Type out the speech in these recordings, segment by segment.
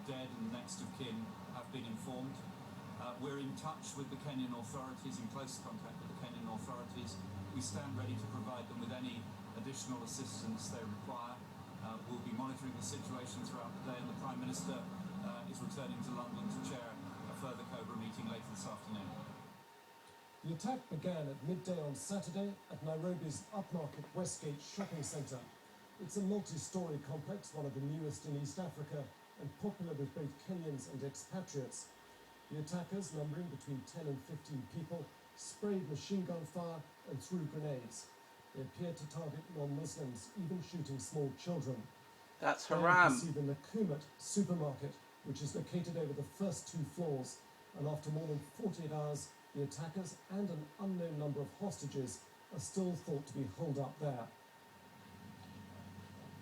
dead and next of kin have been informed. We're in touch with the Kenyan authorities, in close contact with the Kenyan authorities. We stand ready to provide them with any additional assistance they require. We'll be monitoring the situation throughout the day, and the Prime Minister is returning to London to chair a further COBRA meeting later this afternoon. The attack began at midday on Saturday at Nairobi's upmarket Westgate shopping centre. It's a multi-storey complex, one of the newest in East Africa, and popular with both Kenyans and expatriates. The attackers, numbering between 10 and 15 people, sprayed machine gun fire and threw grenades. They appeared to target non-Muslims, even shooting small children. That's They haram. see the Nakumatt supermarket, which is located over the first 2 floors. And after more than 48 hours, the attackers and an unknown number of hostages are still thought to be holed up there.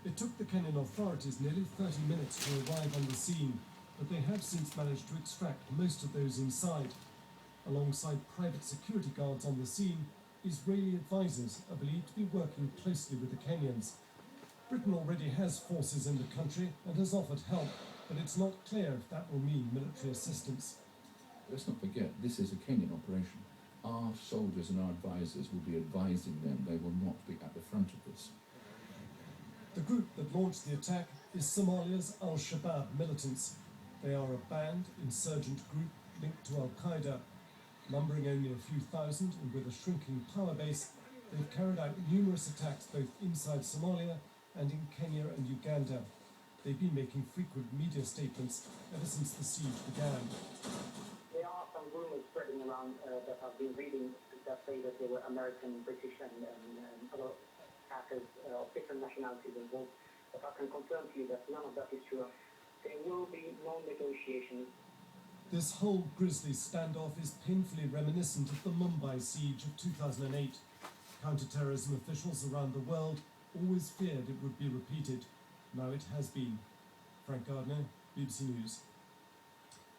It took the Kenyan authorities nearly 30 minutes to arrive on the scene, but they have since managed to extract most of those inside. Alongside private security guards on the scene, Israeli advisors are believed to be working closely with the Kenyans. Britain already has forces in the country and has offered help, but it's not clear if that will mean military assistance. Let's not forget, this is a Kenyan operation. Our soldiers and our advisors will be advising them. They will not be at the front of this. The group that launched the attack is Somalia's Al-Shabaab militants. They are a banned, insurgent group linked to Al-Qaeda. Numbering only a few thousand and with a shrinking power base, they've carried out numerous attacks both inside Somalia and in Kenya and Uganda. They've been making frequent media statements ever since the siege began. There are some rumors spreading around that I've been reading that say that there were American, British and other attackers of different nationalities involved. But I can confirm to you that none of that is true. There will be no negotiations. This whole grisly standoff is painfully reminiscent of the Mumbai siege of 2008. Counter-terrorism officials around the world always feared it would be repeated. Now it has been. Frank Gardner, BBC News.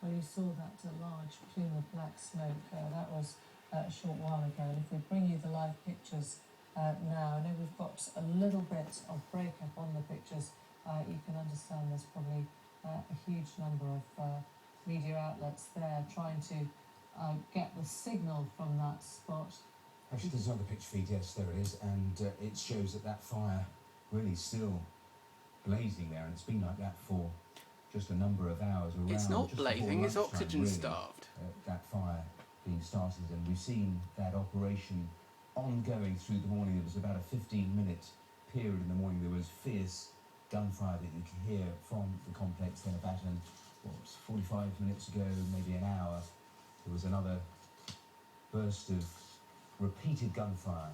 Well, you saw that large plume of black smoke. That was a short while ago. And if we bring you the live pictures now, I know we've got a little bit of breakup on the pictures. You can understand there's probably a huge number of media outlets there trying to get the signal from that spot. Actually, there's another picture feed, yes, there it is, and it shows that fire really still blazing there, and it's been like that for just a number of hours around. It's not just blazing, before it's lunchtime, oxygen really, starved. that fire being started, and we've seen that operation ongoing through the morning. There was about a 15-minute period in the morning. There was fierce gunfire that you could hear from the complex. Then about 45 minutes ago, maybe an hour, there was another burst of repeated gunfire.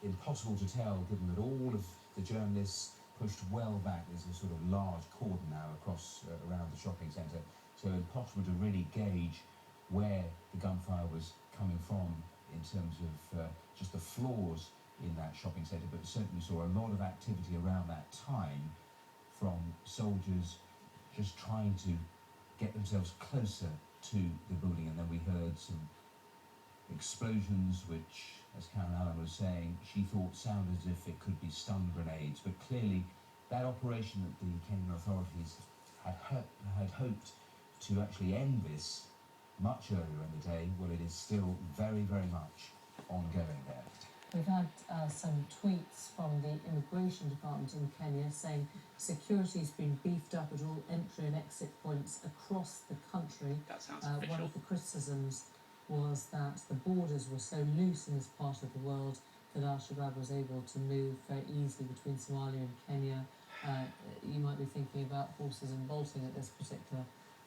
Impossible to tell, given that all of the journalists pushed well back. There's a sort of large cordon now across around the shopping centre, so impossible to really gauge where the gunfire was coming from in terms of just the floors in that shopping centre, but certainly saw a lot of activity around that time from soldiers just trying to get themselves closer to the building. And then we heard some explosions which, as Karen Allen was saying, she thought sounded as if it could be stun grenades, but clearly that operation that the Kenyan authorities had hoped to actually end this much earlier in the day, well, it is still very, very much ongoing there. We've had some tweets from the Immigration Department in Kenya saying security's been beefed up at all entry and exit points across the country. That sounds One official. of the criticisms was that the borders were so loose in this part of the world that Al-Shabaab was able to move very easily between Somalia and Kenya. You might be thinking about horses and bolting at this particular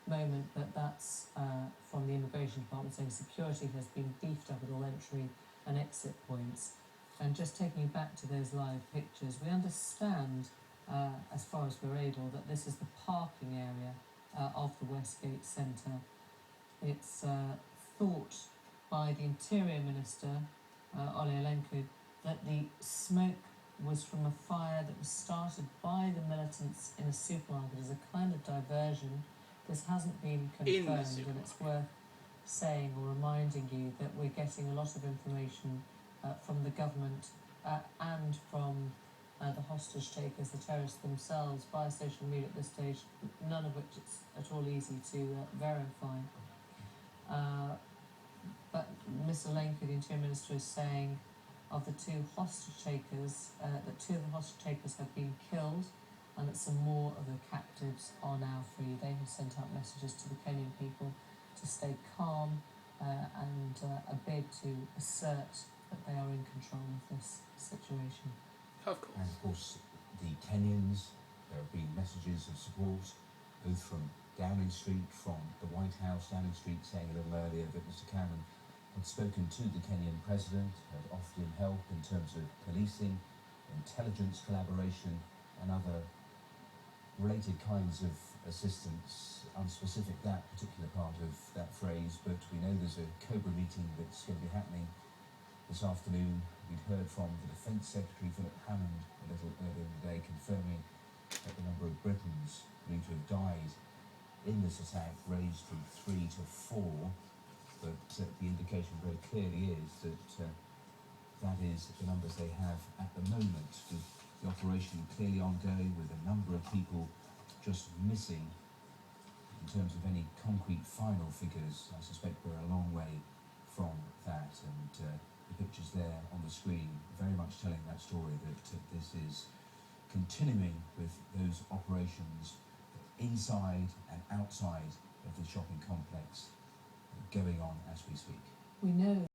moment, but that's from the Immigration Department saying security has been beefed up at all entry and exit points. And just taking you back to those live pictures, we understand, as far as we're able, that this is the parking area of the Westgate Centre. It's thought by the Interior Minister, Ole Olenku, that the smoke was from a fire that was started by the militants in a supermarket as a kind of diversion. This hasn't been confirmed, and it's worth saying or reminding you that we're getting a lot of information from the government and from the hostage takers, the terrorists themselves, via social media at this stage, none of which it's at all easy to verify. But Mr. Lenke, the Interior Minister, is saying of the two hostage takers, that two of the hostage takers have been killed and that some more of the captives are now free. They have sent out messages to the Kenyan people to stay calm and a bid to assert that they are in control of this situation. Of course. And of course, the Kenyans, there have been messages of support, both from Downing Street, from the White House, Downing Street saying a little earlier that Mr. Cameron had spoken to the Kenyan president, had offered him help in terms of policing, intelligence collaboration, and other related kinds of assistance. Unspecific that particular part of that phrase, but we know there's a COBRA meeting that's going to be happening this afternoon. We'd heard from the Defence Secretary Philip Hammond a little earlier in the day confirming that the number of Britons believed to have died in this attack raised from 3 to 4, but the indication very clearly is that that is the numbers they have at the moment, with the operation clearly ongoing, with a number of people just missing. In terms of any concrete final figures, I suspect we're a long way from that, and the pictures there on the screen very much telling that story, that this is continuing with those operations inside and outside of the shopping complex going on as we speak. We know